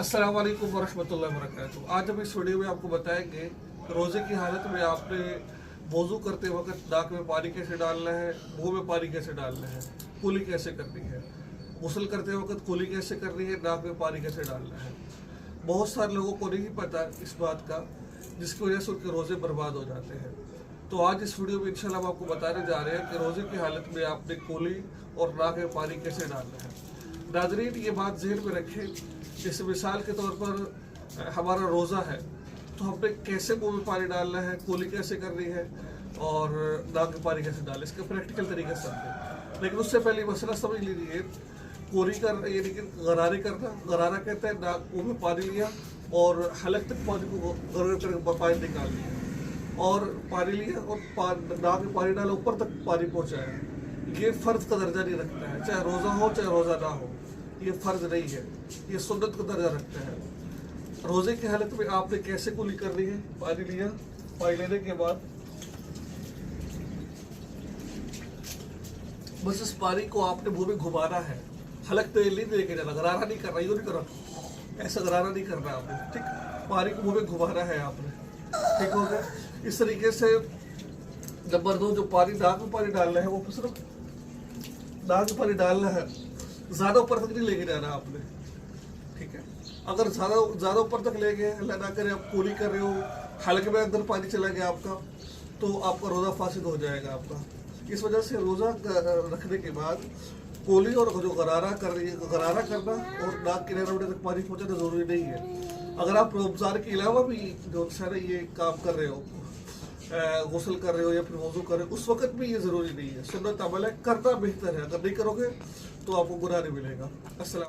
अस्सलाम वालेकुम वरहमतुल्लाहि वबरकातुहू। आज हम इस वीडियो में आपको बताएंगे रोज़े की हालत में आपने वज़ू करते वक्त नाक में पानी कैसे डालना है, मुंह में पानी कैसे डालना है, कुली कैसे करनी है, गुस्ल करते वक्त कुली कैसे करनी है, नाक में पानी कैसे डालना है। बहुत सारे लोगों को नहीं पता इस बात का, जिसकी वजह से उनके रोज़े बर्बाद हो जाते हैं। तो आज इस वीडियो में इंशाल्लाह हम आपको बताने जा रहे हैं कि रोज़े की हालत में आपने कुली और नाक में पानी कैसे डालना है। नाज़रीन, ये बात ज़हन में रखें, जैसे मिसाल के तौर पर हमारा रोज़ा है तो हमने कैसे मुंह में पानी डालना है, कुली कैसे करनी है और नाक में पानी कैसे डालना है, इसका प्रैक्टिकल तरीका समझें। लेकिन उससे पहले मसला समझ लीजिए, कुली कर यानी कि गरारे करना। गरारा कहते हैं नाक मुंह में पानी लिया और हलक तक पानी को गरगर करके पानी निकाल लिया, और पानी लिया और नाक में पानी डाला, ऊपर तक पानी पहुँचाया। ये फ़र्ज का दर्जा नहीं रखता है, चाहे रोज़ा हो चाहे रोज़ा ना हो, ये फ़र्ज नहीं है, ये सुन्नत का दर्जा रखता है। रोज़े की हालत में आपने कैसे कुली करनी है, पानी लिया, पानी लेने के बाद बस इस पानी को आपने मुंह में घुमाना है, हलक तेल नहीं लेके जाना, गरारा नहीं करना, यूँ नहीं करना, ऐसा गरारा नहीं करना आपने, ठीक। पानी को मुंह में घुमाना है आपने, ठीक हो गया। इस तरीके से नंबर 2, जो पानी नाक में पानी डालना है वो सिर्फ नाक में पानी डालना है, ज़्यादा ऊपर तक नहीं लेके जाना आपने, ठीक है। अगर ज़्यादा ऊपर तक ले गए, अल्लाह ना करे आप कुली कर रहे हो, हल्के में अंदर पानी चला गया आपका, तो आपका रोज़ा फासिद हो जाएगा आपका। इस वजह से रोज़ा रखने के बाद कुली और जो गरारा करना और नाक के नहरों तक पानी पहुँचाना ज़रूरी नहीं है। अगर आप रमज़ान के अलावा भी जो सारे ये काम कर रहे हो, गुस्ल कर रहे हो या फिर वज़ू कर रहे हो, उस वक्त भी ये ज़रूरी नहीं है। सुन्नत अमल है, करना बेहतर है। अगर नहीं करोगे तो आपको गुनाह नहीं मिलेगा। अस्सलाम।